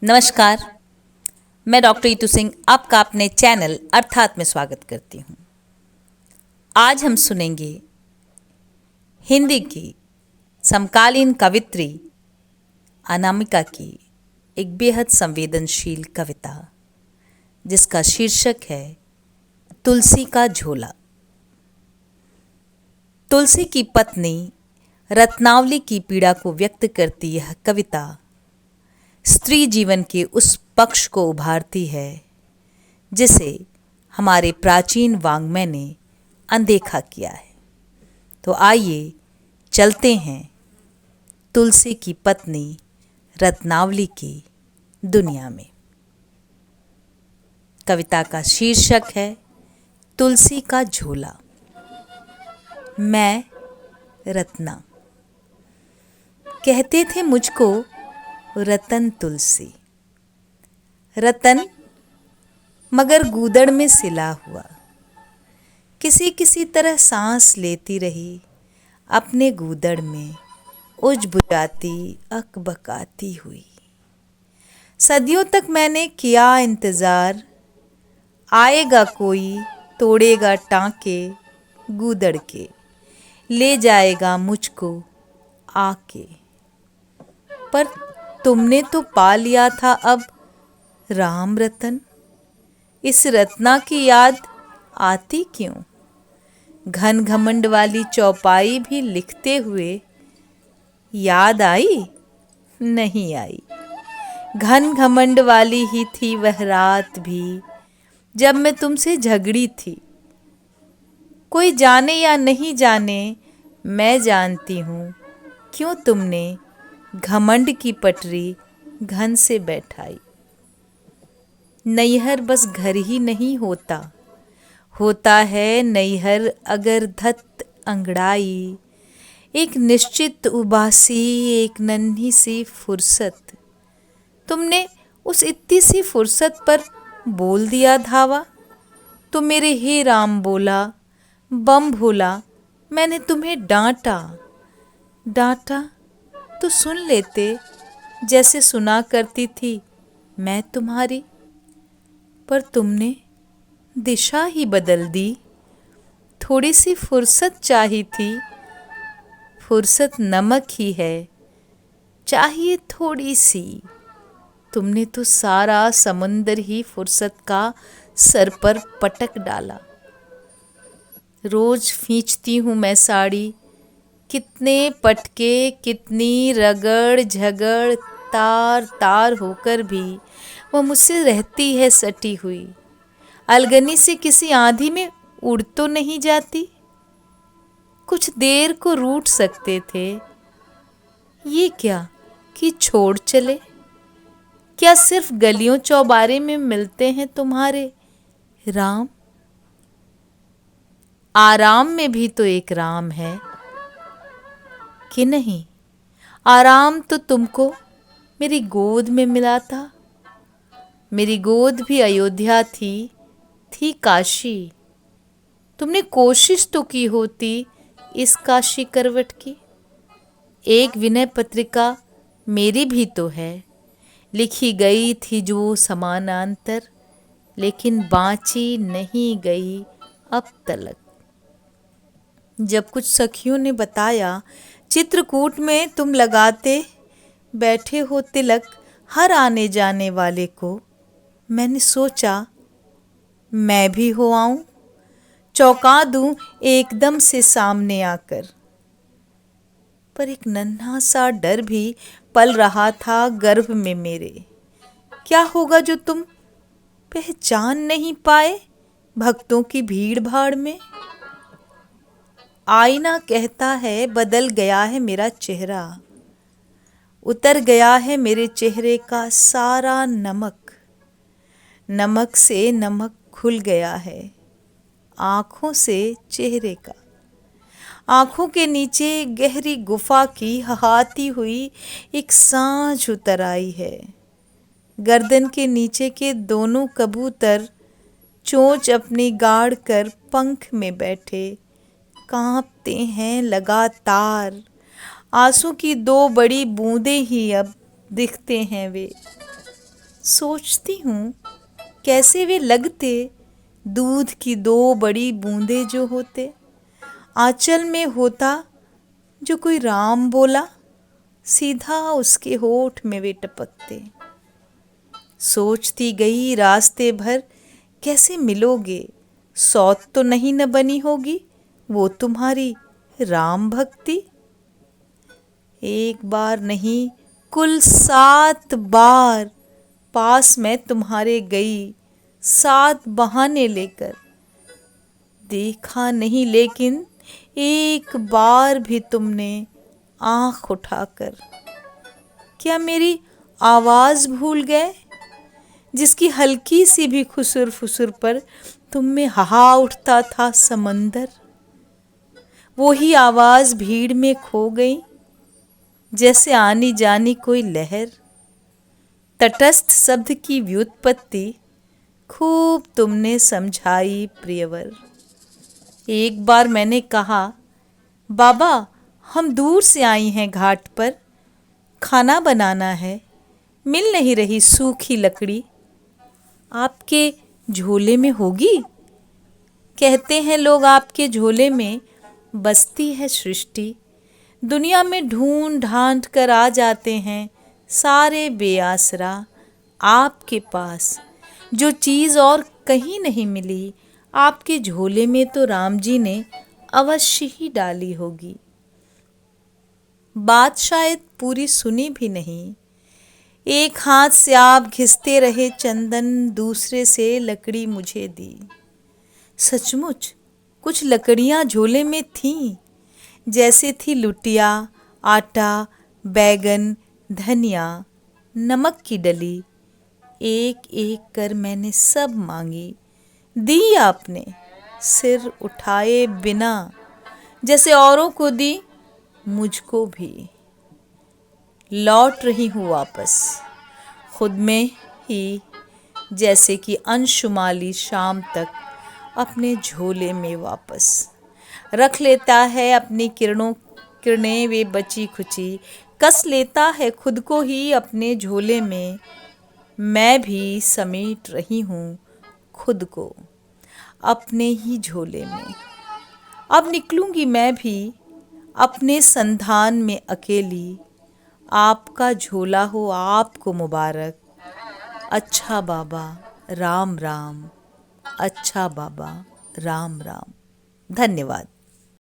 नमस्कार। मैं डॉक्टर ईतू सिंह आपका अपने चैनल अर्थात में स्वागत करती हूँ। आज हम सुनेंगे हिंदी की समकालीन कवित्री अनामिका की एक बेहद संवेदनशील कविता जिसका शीर्षक है तुलसी का झोला। तुलसी की पत्नी रत्नावली की पीड़ा को व्यक्त करती यह कविता स्त्री जीवन के उस पक्ष को उभारती है जिसे हमारे प्राचीन वाङ्मय ने अनदेखा किया है। तो आइए चलते हैं तुलसी की पत्नी रत्नावली की दुनिया में। कविता का शीर्षक है तुलसी का झोला। मैं रत्ना कहते थे मुझको रतन तुलसी, रतन मगर गूदड़ में सिला हुआ, किसी किसी तरह सांस लेती रही अपने गूदड़ में उज बुझाती अकबकाती हुई। सदियों तक मैंने किया इंतजार, आएगा कोई तोड़ेगा टांके गूदड़ के, ले जाएगा मुझको आके। पर तुमने तो पा लिया था अब राम रतन, इस रत्ना की याद आती क्यों? घन घमंड वाली चौपाई भी लिखते हुए याद आई? नहीं आई। घन घमंड वाली ही थी वह रात भी जब मैं तुमसे झगड़ी थी। कोई जाने या नहीं जाने, मैं जानती हूँ क्यों तुमने घमंड की पटरी घन से बैठाई। नैहर बस घर ही नहीं होता, होता है नैहर अगर धत अंगड़ाई, एक निश्चित उबासी एक नन्ही सी फुर्सत। तुमने उस इतनी सी फुर्सत पर बोल दिया धावा। तो मेरे हे राम बोला, बम भोला, मैंने तुम्हें डांटा। डांटा तो सुन लेते जैसे सुना करती थी मैं तुम्हारी, पर तुमने दिशा ही बदल दी। थोड़ी सी फुर्सत चाही थी, फुर्सत नमक ही है, चाहिए थोड़ी सी। तुमने तो सारा समुंदर ही फुर्सत का सर पर पटक डाला। रोज खींचती हूँ मैं साड़ी, कितने पटके कितनी रगड़ झगड़, तार तार होकर भी वह मुझसे रहती है सटी हुई। अलगनी से किसी आंधी में उड़ तो नहीं जाती, कुछ देर को रूठ सकते थे। ये क्या कि छोड़ चले? क्या सिर्फ गलियों चौबारे में मिलते हैं तुम्हारे राम? आराम में भी तो एक राम है कि नहीं? आराम तो तुमको मेरी गोद में मिला था। मेरी गोद भी अयोध्या थी काशी। तुमने कोशिश तो की होती इस काशी करवट की। एक विनय पत्रिका मेरी भी तो है, लिखी गई थी जो समानांतर, लेकिन बाँची नहीं गई अब तलक। जब कुछ सखियों ने बताया चित्रकूट में तुम लगाते बैठे हो तिलक हर आने जाने वाले को, मैंने सोचा मैं भी हो आऊं, चौंका दूं एकदम से सामने आकर। पर एक नन्हा सा डर भी पल रहा था गर्भ में मेरे। क्या होगा जो तुम पहचान नहीं पाए भक्तों की भीड़ भाड़ में? आईना कहता है बदल गया है मेरा चेहरा, उतर गया है मेरे चेहरे का सारा नमक। नमक से नमक खुल गया है आँखों से चेहरे का। आँखों के नीचे गहरी गुफा की हहाती हुई एक सांझ उतर आई है। गर्दन के नीचे के दोनों कबूतर चोंच अपनी गाड़ कर पंख में बैठे कांपते हैं लगातार। आंसू की दो बड़ी बूंदें ही अब दिखते हैं वे। सोचती हूँ कैसे वे लगते, दूध की 2 बड़ी बूंदें जो होते, आंचल में होता जो कोई राम बोला, सीधा उसके होठ में वे टपकते। सोचती गई रास्ते भर कैसे मिलोगे, सौत तो नहीं न बनी होगी वो तुम्हारी राम भक्ति। एक बार नहीं कुल 7 बार पास मैं तुम्हारे गई, 7 बहाने लेकर। देखा नहीं लेकिन एक बार भी तुमने आंख उठाकर। क्या मेरी आवाज भूल गए, जिसकी हल्की सी भी खुसुर फुसुर पर तुम में हा उठता था समंदर। वो ही आवाज भीड़ में खो गई, जैसे आनी जानी कोई लहर। तटस्थ शब्द की व्युत्पत्ति खूब तुमने समझाई प्रियवर। एक बार मैंने कहा, बाबा हम दूर से आई हैं घाट पर, खाना बनाना है, मिल नहीं रही सूखी लकड़ी, आपके झोले में होगी? कहते हैं लोग आपके झोले में बसती है सृष्टि। दुनिया में ढूंढ ढांढ कर आ जाते हैं सारे बेआसरा आपके पास। जो चीज़ और कहीं नहीं मिली, आपके झोले में तो राम जी ने अवश्य ही डाली होगी। बात शायद पूरी सुनी भी नहीं। एक हाथ से आप घिसते रहे चंदन, दूसरे से लकड़ी मुझे दी। सचमुच कुछ लकड़ियां झोले में थीं, जैसे थी लुटिया, आटा, बैगन, धनिया, नमक की डली। एक एक कर मैंने सब मांगी, दी आपने सिर उठाए बिना। जैसे औरों को दी, मुझको भी। लौट रही हूँ वापस, खुद में ही, जैसे कि अंशुमाली शाम तक अपने झोले में वापस रख लेता है अपनी किरणें वे बची खुची, कस लेता है खुद को ही अपने झोले में। मैं भी समेट रही हूँ खुद को अपने ही झोले में। अब निकलूंगी मैं भी अपने संधान में अकेली। आपका झोला हो आपको मुबारक। अच्छा बाबा राम राम, अच्छा बाबा राम राम। धन्यवाद।